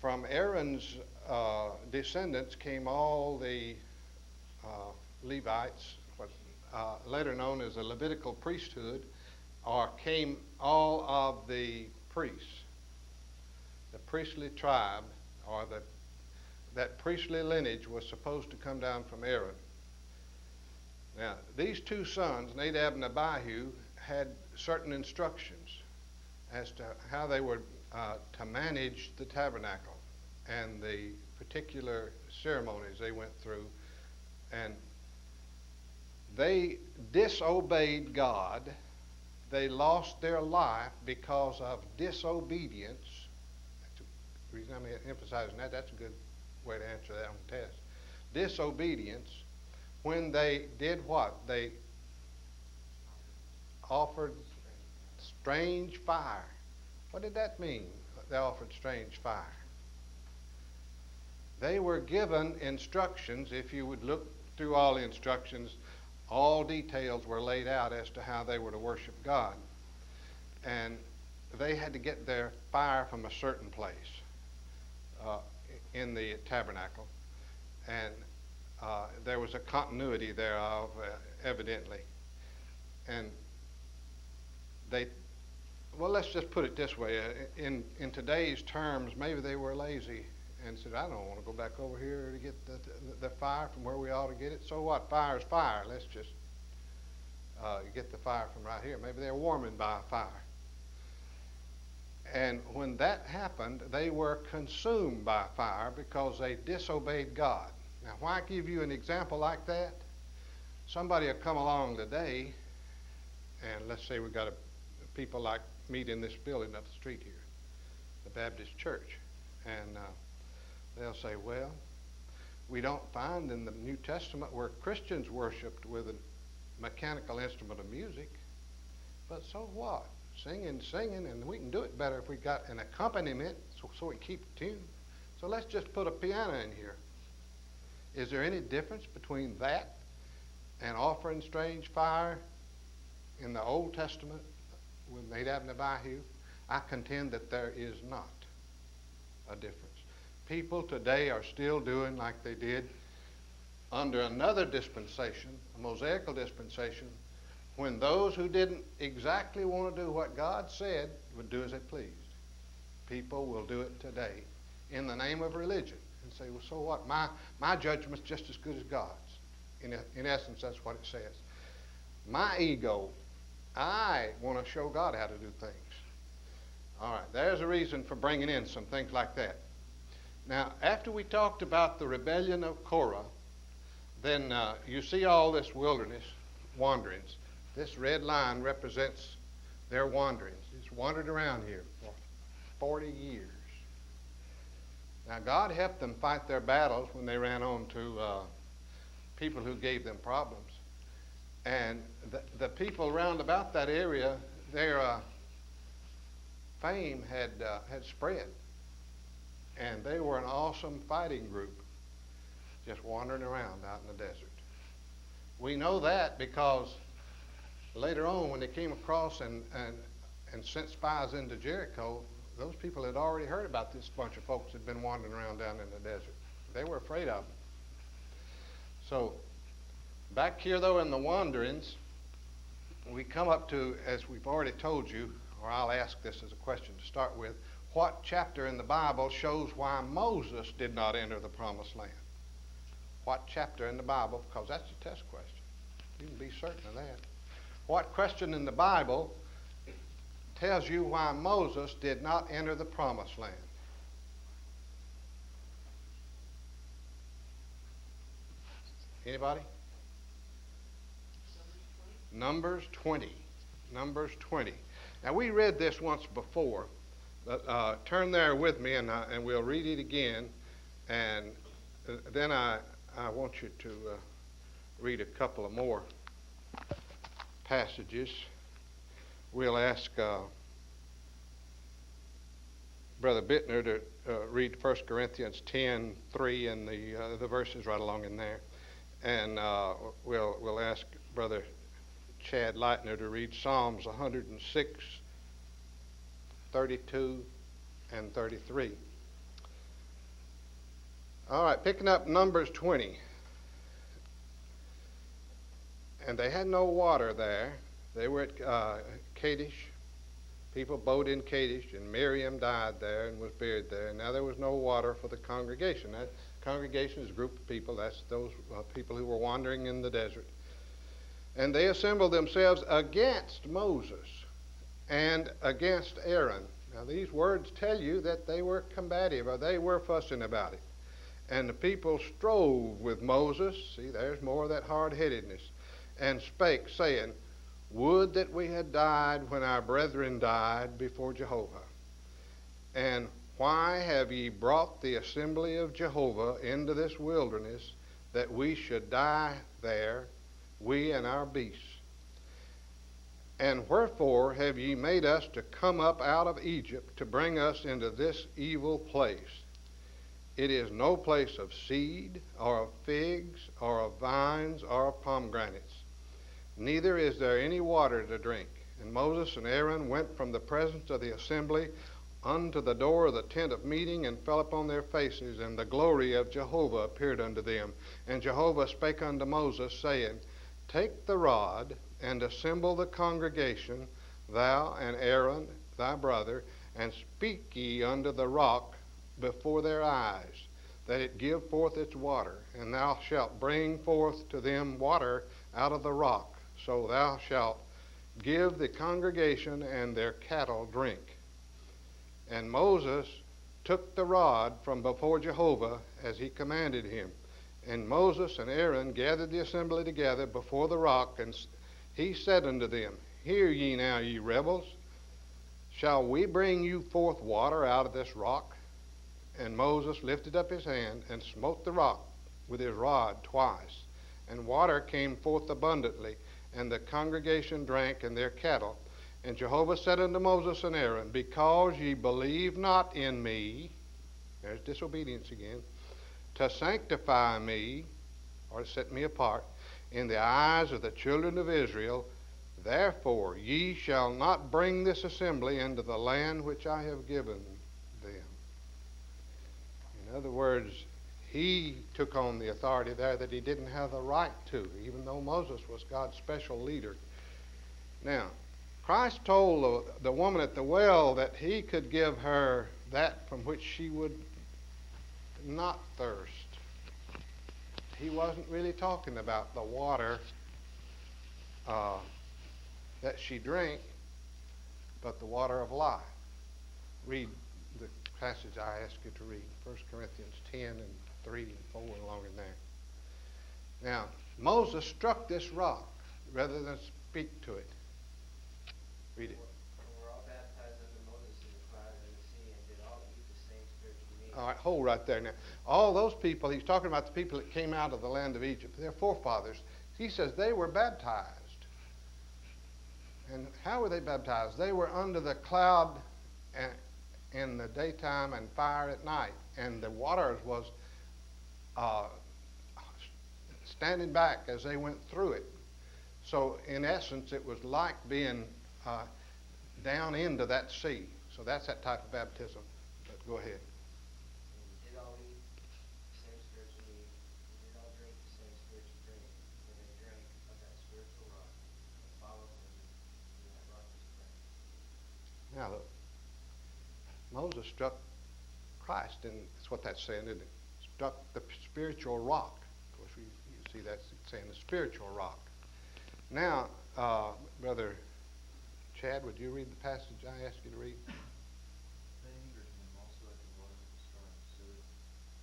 from Aaron's descendants came all the Levites, what later known as the Levitical priesthood, or came all of the priests. The priestly tribe, or that priestly lineage, was supposed to come down from Aaron. Now, these two sons, Nadab and Abihu, had certain instructions as to how they were to manage the tabernacle and the particular ceremonies they went through. And they disobeyed God. They lost their life because of disobedience. That's the reason I'm emphasizing that. That's a good way to answer that on the test. Disobedience, when they did what? They offered strange fire. What did that mean? They offered strange fire. They were given instructions. If you would look through all the instructions, all details were laid out as to how they were to worship God. And they had to get their fire from a certain place in the tabernacle. And there was a continuity thereof, evidently. And let's just put it this way. In today's terms, maybe they were lazy and said, I don't want to go back over here to get the fire from where we ought to get it. So what? Fire is fire. Let's just get the fire from right here. Maybe they're warming by a fire. And when that happened, they were consumed by fire because they disobeyed God. Now, why give you an example like that? Somebody will come along today, and let's say we've got people like meet in this building up the street here, the Baptist church, and they'll say, well, we don't find in the New Testament where Christians worshiped with a mechanical instrument of music, but so what? Singing, and we can do it better if we got an accompaniment so we keep tune. So let's just put a piano in here. Is there any difference between that and offering strange fire in the Old Testament with Nadab and Abihu? I contend that there is not a difference. People today are still doing like they did under another dispensation, a Mosaical dispensation, when those who didn't exactly want to do what God said would do as they pleased. People will do it today in the name of religion and say, well, so what? My judgment's just as good as God's. In essence, that's what it says. My ego, I want to show God how to do things. All right, there's a reason for bringing in some things like that. Now, after we talked about the rebellion of Korah, then you see all this wilderness wanderings. This red line represents their wanderings. It's wandered around here for 40 years. Now, God helped them fight their battles when they ran on to people who gave them problems. And the people round about that area, their fame had spread. And they were an awesome fighting group, just wandering around out in the desert. We know that because later on, when they came across and sent spies into Jericho, those people had already heard about this bunch of folks that had been wandering around down in the desert. They were afraid of them. So back here, though, in the wanderings, we come up to, as we've already told you, or I'll ask this as a question to start with, what chapter in the Bible shows why Moses did not enter the promised land? What chapter in the Bible? Because that's a test question. You can be certain of that. What question in the Bible tells you why Moses did not enter the promised land? Anybody? Numbers 20. Numbers 20. Now, we read this once before, but turn there with me and we'll read it again. And then I want you to read a couple of more passages. We'll ask Brother Bittner to read 1 Corinthians 10:3 and the verses right along in there. And we'll ask Brother Chad Leitner to read Psalms 106, 32, and 33. All right, picking up Numbers 20. And they had no water there. They were at Kadesh. People bowed in Kadesh, and Miriam died there and was buried there. And now there was no water for the congregation. That congregation is a group of people. That's those people who were wandering in the desert. And they assembled themselves against Moses and against Aaron. Now these words tell you that they were combative, or they were fussing about it. And the people strove with Moses. See, there's more of that hard-headedness. And spake, saying, would that we had died when our brethren died before Jehovah. And why have ye brought the assembly of Jehovah into this wilderness, that we should die there, we and our beasts? And wherefore have ye made us to come up out of Egypt to bring us into this evil place? It is no place of seed, or of figs, or of vines, or of pomegranates. Neither is there any water to drink. And Moses and Aaron went from the presence of the assembly unto the door of the tent of meeting, and fell upon their faces, and the glory of Jehovah appeared unto them. And Jehovah spake unto Moses, saying, take the rod, and assemble the congregation, thou and Aaron thy brother, and speak ye unto the rock before their eyes, that it give forth its water. And thou shalt bring forth to them water out of the rock. So thou shalt give the congregation and their cattle drink. And Moses took the rod from before Jehovah as he commanded him. And Moses and Aaron gathered the assembly together before the rock, and he said unto them, hear ye now, ye rebels, shall we bring you forth water out of this rock? And Moses lifted up his hand and smote the rock with his rod twice, and water came forth abundantly, and the congregation drank and their cattle. And Jehovah said unto Moses and Aaron, because ye believe not in me, there's disobedience again, to sanctify me, or to set me apart, in the eyes of the children of Israel, therefore ye shall not bring this assembly into the land which I have given them. In other words, he took on the authority there that he didn't have the right to, even though Moses was God's special leader. Now, Christ told the woman at the well that he could give her that from which she would not thirst. He wasn't really talking about the water that she drank, but the water of life. Read the passage I asked you to read, 1 Corinthians 10 and 3 and 4 along in there. Now, Moses struck this rock rather than speak to it. Read it. We're all baptized under Moses in the cloud and the sea, and did all eat the same spiritual meat. All right, hold right there now. All those people, he's talking about the people that came out of the land of Egypt, their forefathers. He says they were baptized. And how were they baptized? They were under the cloud in the daytime and fire at night. And the waters was standing back as they went through it. So in essence, it was like being down into that sea. So that's that type of baptism. But go ahead. And we did all eat the same spiritual meat. We did all drink the same spiritual drink. And they drank of that spiritual rock that followed them, and that rock was Christ. Now look, Moses struck Christ, and that's what that's saying, isn't it? Struck the spiritual rock. Of course, you see that's saying the spiritual rock. Now, Brother Chad, would you read the passage I asked you to read? They angered him also at the waters of strife,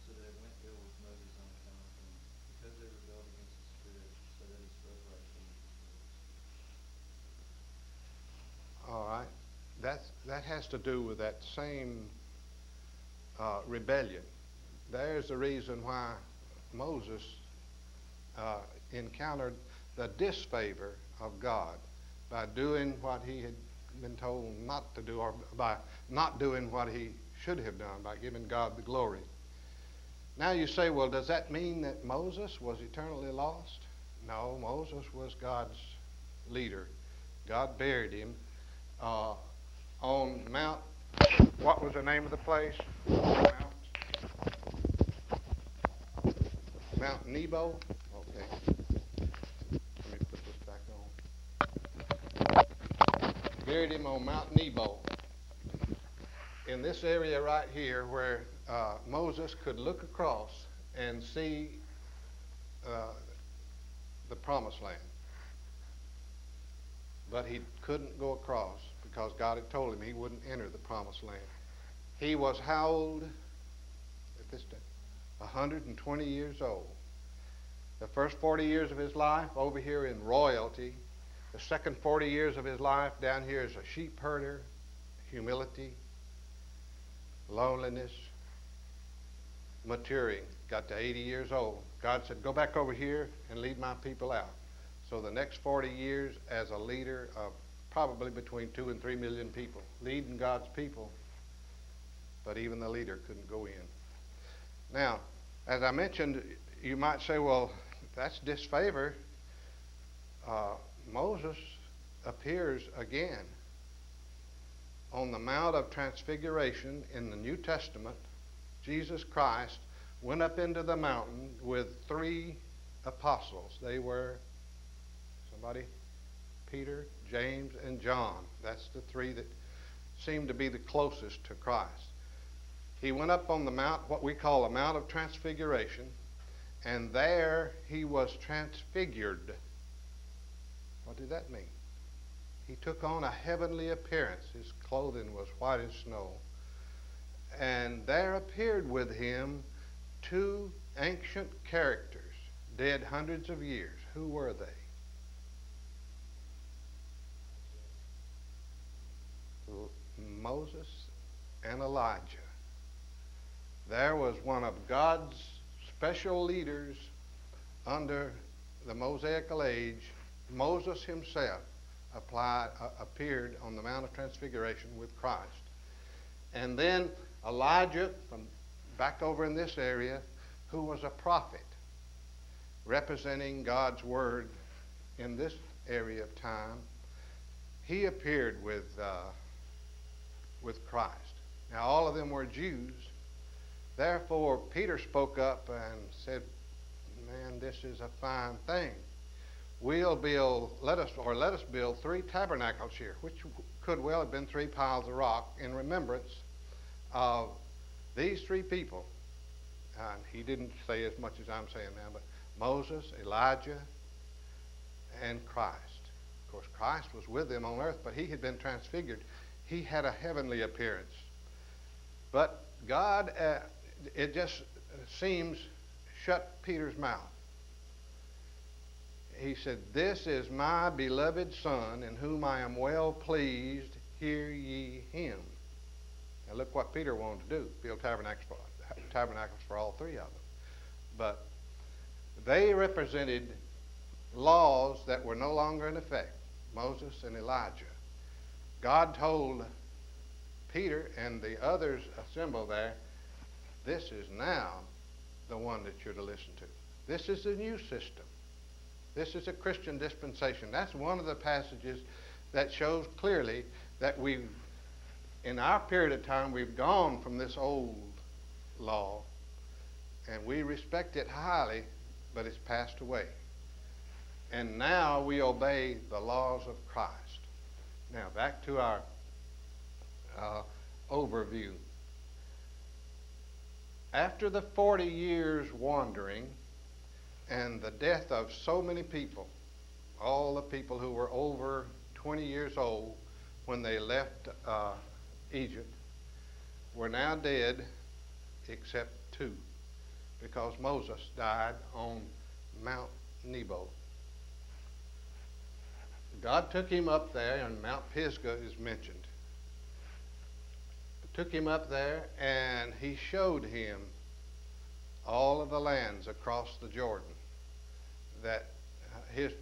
so that it went ill with Moses on account of them, because they rebelled against the Spirit, so that he spoke rashly with his lips. All right. That has to do with that same rebellion. There's the reason why Moses encountered the disfavor of God by doing what he had been told not to do, or by not doing what he should have done, by giving God the glory. Now you say, well, does that mean that Moses was eternally lost? No, Moses was God's leader. God buried him on Mount, what was the name of the place? Mount Mount Nebo. Okay. Let me put this back on. Buried him on Mount Nebo. In this area right here where Moses could look across and see the promised land. But he couldn't go across because God had told him he wouldn't enter the promised land. He was how old at this day? 120 years old. The first 40 years of his life over here in royalty. The second 40 years of his life down here as a sheep herder, humility, loneliness, maturing. Got to 80 years old. God said, go back over here and lead my people out. So the next 40 years as a leader of probably between 2 and 3 million people, leading God's people, but even the leader couldn't go in. Now, as I mentioned, you might say, well, that's disfavor. Moses appears again on the Mount of Transfiguration in the New Testament. Jesus Christ went up into the mountain with 3 apostles. They were Peter, James, and John. That's the 3 that seemed to be the closest to Christ. He went up on the mount, what we call the Mount of Transfiguration, and there he was transfigured. What did that mean? He took on a heavenly appearance. His clothing was white as snow. And there appeared with him 2 ancient characters, dead hundreds of years. Who were they? Moses and Elijah. There was one of God's special leaders under the Mosaical age. Moses himself appeared on the Mount of Transfiguration with Christ. And then Elijah, from back over in this area, who was a prophet, representing God's word in this area of time, he appeared with Christ. Now, all of them were Jews. Therefore, Peter spoke up and said, man, this is a fine thing. Let us build 3 tabernacles here, which could well have been 3 piles of rock in remembrance of these 3 people. And he didn't say as much as I'm saying now, but Moses, Elijah, and Christ. Of course, Christ was with them on earth, but he had been transfigured. He had a heavenly appearance. But God, it just seems, shut Peter's mouth. He said, this is my beloved Son, in whom I am well pleased. Hear ye him. Now look what Peter wanted to do, build tabernacles for all 3 of them. But they represented laws that were no longer in effect, Moses and Elijah. God told Peter and the others assembled there, this is now the one that you're to listen to. This is the new system. This is a Christian dispensation. That's one of the passages that shows clearly that in our period of time, we've gone from this old law, and we respect it highly, but it's passed away. And now we obey the laws of Christ. Now, back to our overview. After the 40 years wandering and the death of so many people, all the people who were over 20 years old when they left Egypt were now dead except 2, because Moses died on Mount Nebo. God took him up there, and Mount Pisgah is mentioned. Took him up there, and he showed him all of the lands across the Jordan that his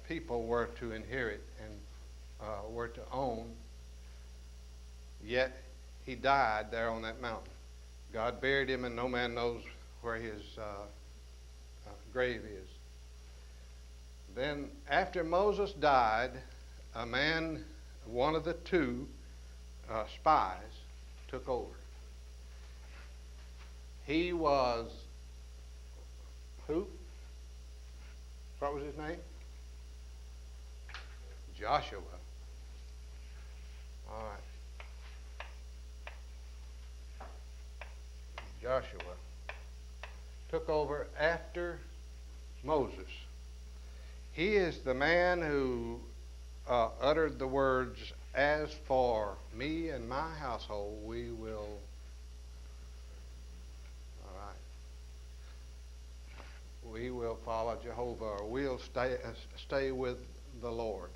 people were to inherit and were to own. Yet he died there on that mountain. God buried him, and no man knows where his grave is. Then after Moses died, a man, one of the 2 spies, took over. He was Who? What was his name? Joshua. All right. Joshua took over after Moses. He is the man who uttered the words, "As for me and my household, we will." All right. We will follow Jehovah, or we'll stay with the Lord.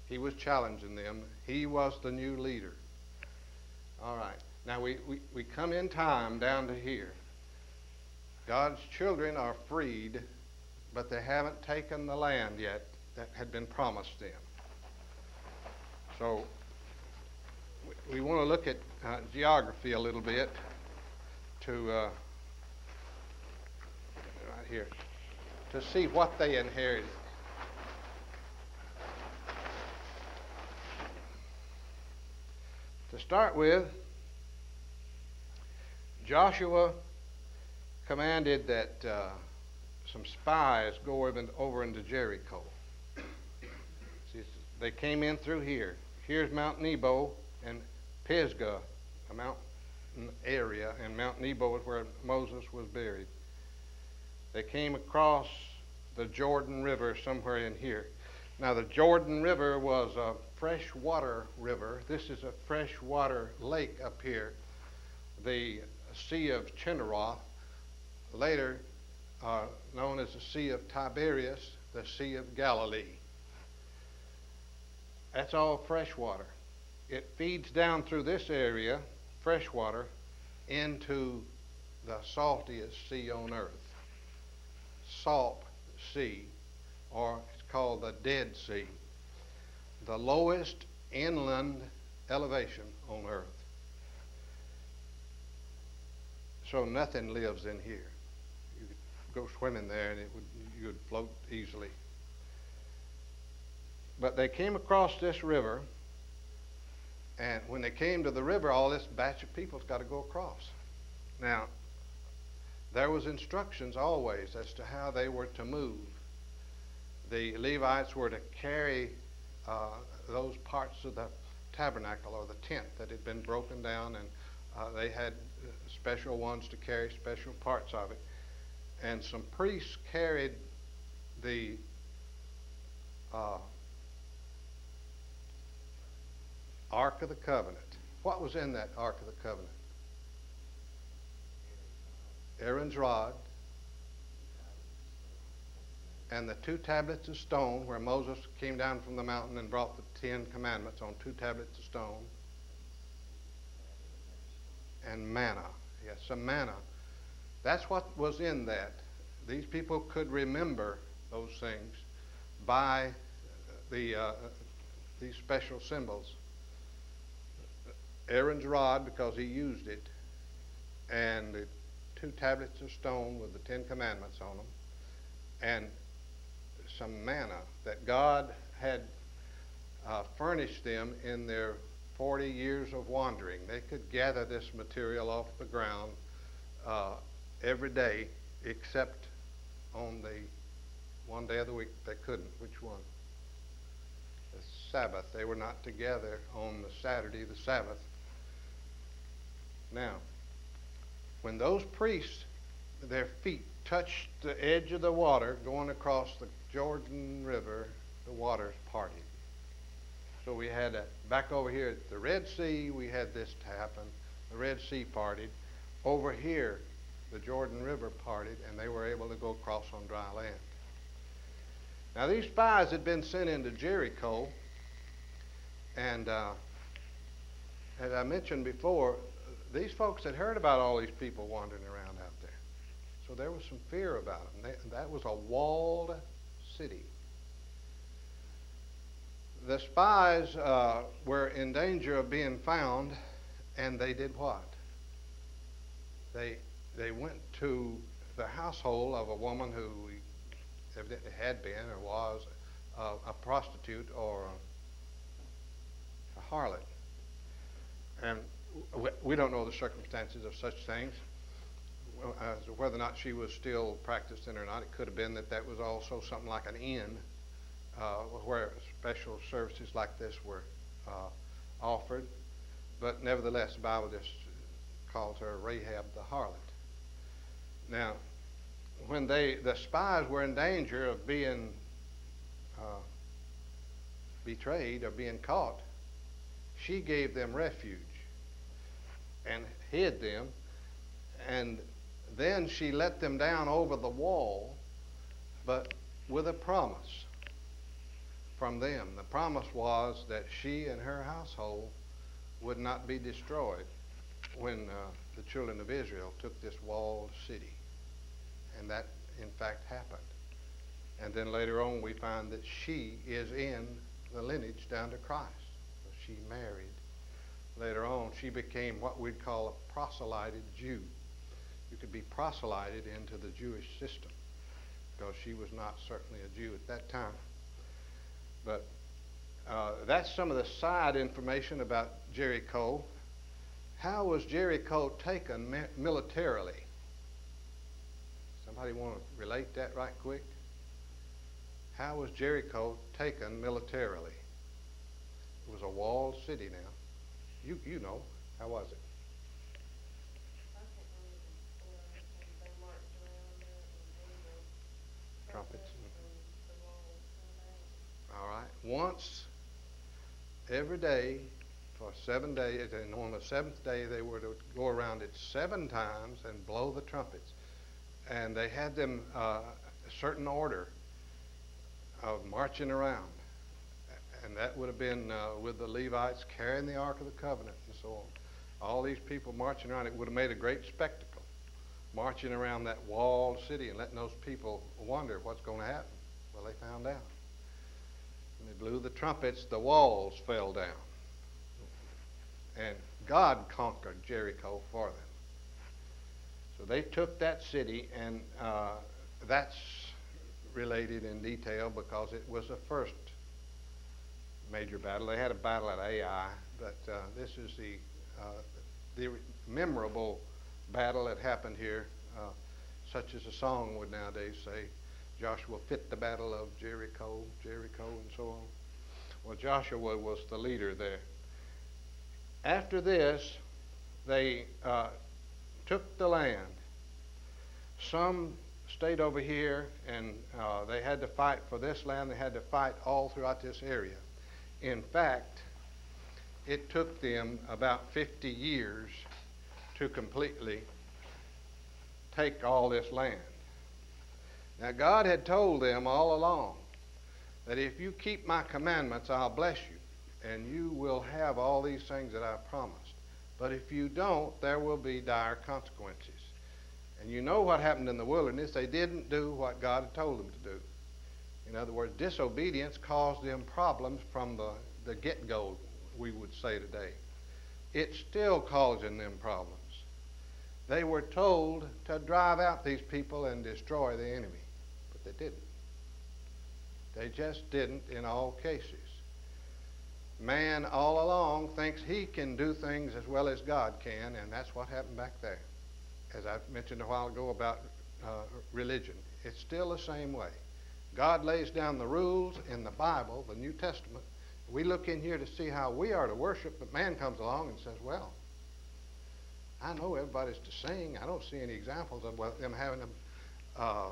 He was challenging them. He was the new leader. All right. Now we come in time down to here. God's children are freed, but they haven't taken the land yet that had been promised them. So we want to look at geography a little bit to right here to see what they inherited. To start with, Joshua commanded that some spies go over into Jericho. See, they came in through here. Here's Mount Nebo and Pisgah, a mountain area, and Mount Nebo is where Moses was buried. They came across the Jordan River somewhere in here. Now, the Jordan River was a freshwater river. This is a freshwater lake up here. The Sea of Chinneroth, later known as the Sea of Tiberias, the Sea of Galilee. That's all freshwater. It feeds down through this area, freshwater, into the saltiest sea on earth. Salt Sea, or it's called the Dead Sea. The lowest inland elevation on earth. So nothing lives in here. You could go swimming there and you would float easily. But they came across this river, and when they came to the river, all this batch of people's got to go across. Now, there was instructions always as to how they were to move. The Levites were to carry those parts of the tabernacle or the tent that had been broken down, and they had special ones to carry special parts of it. And some priests carried the Ark of the Covenant. What was in that Ark of the Covenant? Aaron's rod and the 2 tablets of stone, where Moses came down from the mountain and brought the 10 commandments on 2 tablets of stone. And manna. Yes, some manna. That's what was in that. These people could remember those things by these special symbols. Aaron's rod, because he used it, and the 2 tablets of stone with the 10 commandments on them, and some manna that God had furnished them in their 40 years of wandering. They could gather this material off the ground every day, except on the one day of the week they couldn't. Which one? The Sabbath. They were not to gather on the Saturday, the Sabbath. Now, when those priests, their feet touched the edge of the water going across the Jordan River, the waters parted. So we had back over here at the Red Sea, we had this to happen. The Red Sea parted. Over here, the Jordan River parted, and they were able to go across on dry land. Now, these spies had been sent into Jericho, and as I mentioned before, these folks had heard about all these people wandering around out there. So there was some fear about them. That was a walled city. The spies were in danger of being found, and they did what? They went to the household of a woman who evidently had been or was a prostitute or a harlot. And we don't know the circumstances of such things. as to whether or not she was still practicing or not. It could have been that was also something like an inn where special services like this were offered. But nevertheless, the Bible just calls her Rahab the harlot. Now, when the spies were in danger of being betrayed or being caught, she gave them refuge and hid them, and then she let them down over the wall, but with a promise from them. The promise was that she and her household would not be destroyed when the children of Israel took this walled city. And that, in fact, happened. And then later on, we find that she is in the lineage down to Christ. So she married. Later on, she became what we'd call a proselyted Jew. You could be proselyted into the Jewish system because she was not certainly a Jew at that time. But that's some of the side information about Jericho. How was Jericho taken militarily? Somebody want to relate that right quick? How was Jericho taken militarily? It was a walled city now. You know. How was it? Trumpets. All right. Once every day for 7 days, and on the seventh day they were to go around it 7 times and blow the trumpets. And they had them a certain order of marching around. And that would have been with the Levites carrying the Ark of the Covenant and so on. All these people marching around. It would have made a great spectacle, marching around that walled city and letting those people wonder what's going to happen. Well, they found out. When they blew the trumpets, the walls fell down. And God conquered Jericho for them. So they took that city, and that's related in detail because it was the first major battle. They had a battle at Ai, but this is the memorable battle that happened here, such as a song would nowadays say, Joshua fit the battle of Jericho, Jericho, and so on. Well, Joshua was the leader there. After this, they took the land. Some stayed over here, and they had to fight for this land. They had to fight all throughout this area. In fact, it took them about 50 years to completely take all this land. Now, God had told them all along that if you keep my commandments, I'll bless you, and you will have all these things that I've promised. But if you don't, there will be dire consequences. And you know what happened in the wilderness. They didn't do what God had told them to do. In other words, disobedience caused them problems from the get-go, we would say today. It's still causing them problems. They were told to drive out these people and destroy the enemy, but they didn't. They just didn't in all cases. Man all along thinks he can do things as well as God can, and that's what happened back there. As I mentioned a while ago about religion, it's still the same way. God lays down the rules in the Bible, the New Testament. We look in here to see how we are to worship, but man comes along and says, well, I know everybody's to sing. I don't see any examples of them having a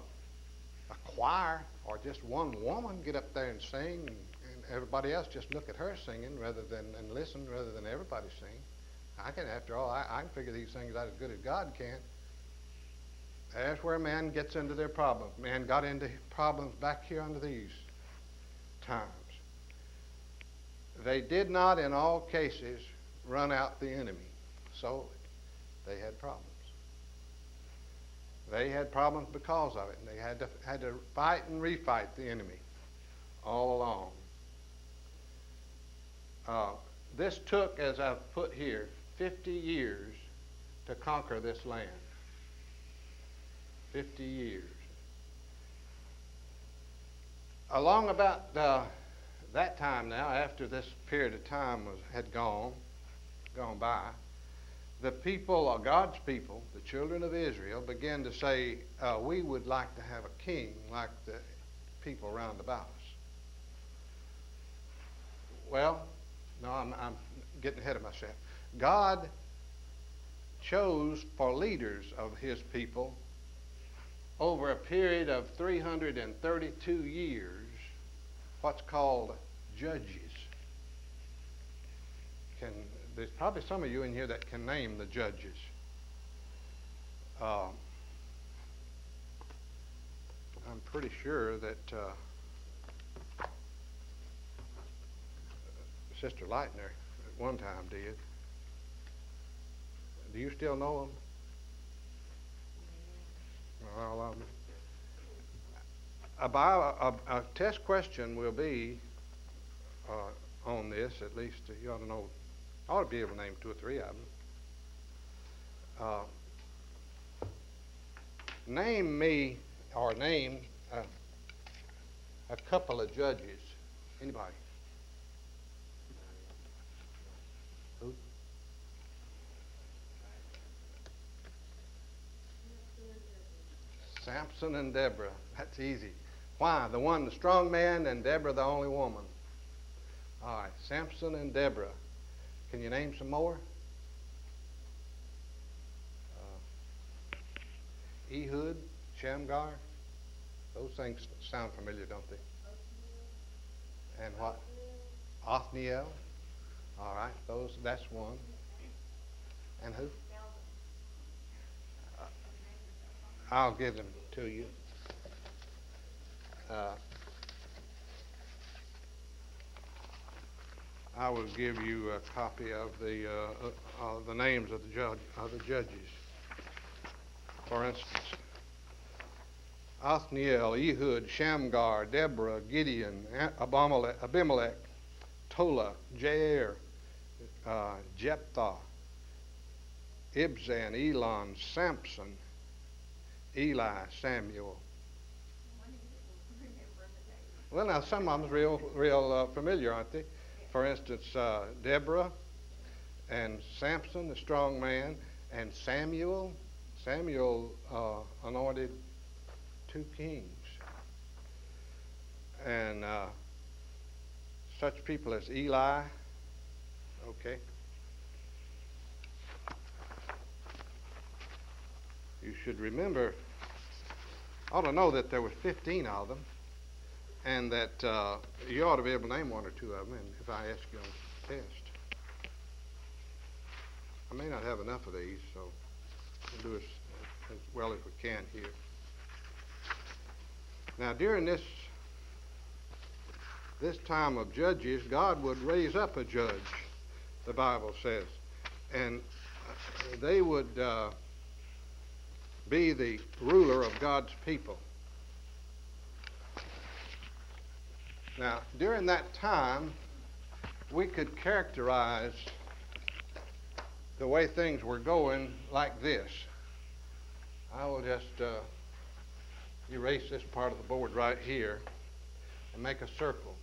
choir or just one woman get up there and sing, and everybody else just look at her singing and listen rather than everybody sing. After all, I can figure these things out as good as God can. That's where man gets into their problems. Man got into problems back here under these times. They did not, in all cases, run out the enemy. So they had problems. They had problems because of it. And they had to fight and refight the enemy all along. This took, as I've put here, 50 years to conquer this land. 50 years. Along about that time now, after this period of time had gone by, the people, or God's people, the children of Israel, began to say, we would like to have a king like the people round about us. Well, no, I'm getting ahead of myself. God chose for leaders of his people over a period of 332 years what's called judges. There's probably some of you in here that can name the judges. I'm pretty sure that Sister Leitner at one time did. Do you still know them? Well, a test question will be on this. At least you ought to know. I ought to be able to name 2 or 3 of them. Name me, or name a couple of judges. Anybody? Who? Samson and Deborah. That's easy. Why? The one, the strong man, and Deborah, the only woman. All right, Samson and Deborah. Can you name some more? Ehud, Shamgar. Those things sound familiar, don't they? And what? Othniel. All right, that's one. And who? I'll give them to you. I will give you a copy of the names of the judges. For instance, Othniel, Ehud, Shamgar, Deborah, Gideon, Abimelech, Tola, Jair, Jephthah, Ibzan, Elon, Samson, Eli, Samuel. Well, now some of them real familiar, aren't they? For instance, Deborah and Samson, the strong man, and Samuel. Samuel anointed 2 kings. And such people as Eli. Okay. You should remember, ought to know that there were 15 of them, and that you ought to be able to name 1 or 2 of them, and if I ask you on the test. I may not have enough of these, so we'll do as well as we can here. Now, during this time of judges, God would raise up a judge, the Bible says, and they would be the ruler of God's people. Now, during that time, we could characterize the way things were going like this. I will just erase this part of the board right here and make a circle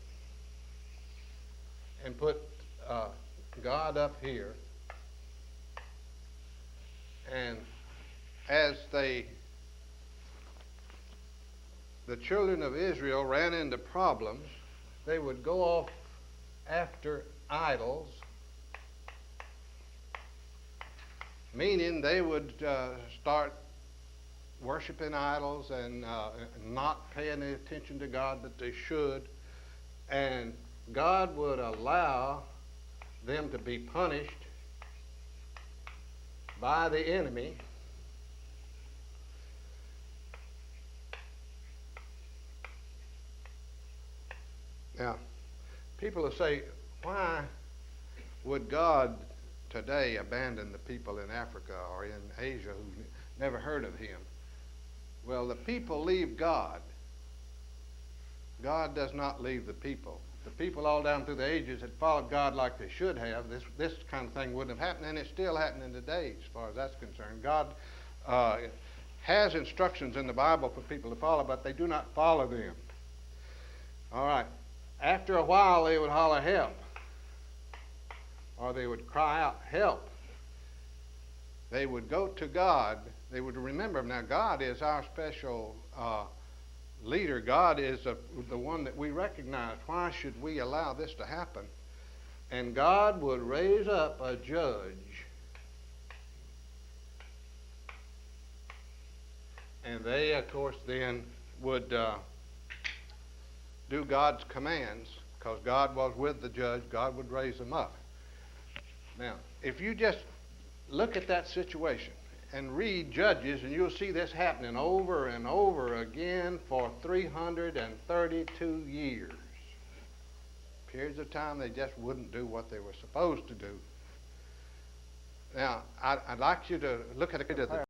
and put God up here. And as the children of Israel ran into problems, they would go off after idols, meaning they would start worshiping idols and not paying any attention to God that they should, and God would allow them to be punished by the enemy. Now, people will say, why would God today abandon the people in Africa or in Asia who never heard of him? Well, the people leave God. God does not leave the people. The people all down through the ages had followed God like they should have. This kind of thing wouldn't have happened, and it's still happening today as far as that's concerned. God has instructions in the Bible for people to follow, but they do not follow them. All right. After a while, they would holler, help. Or they would cry out, help. They would go to God. They would remember, now God is our special leader. God is the one that we recognize. Why should we allow this to happen? And God would raise up a judge. And they, of course, then would do God's commands, because God was with the judge. God would raise them up. Now, if you just look at that situation and read Judges, and you'll see this happening over and over again for 332 years. Periods of time they just wouldn't do what they were supposed to do. Now, I'd like you to look at the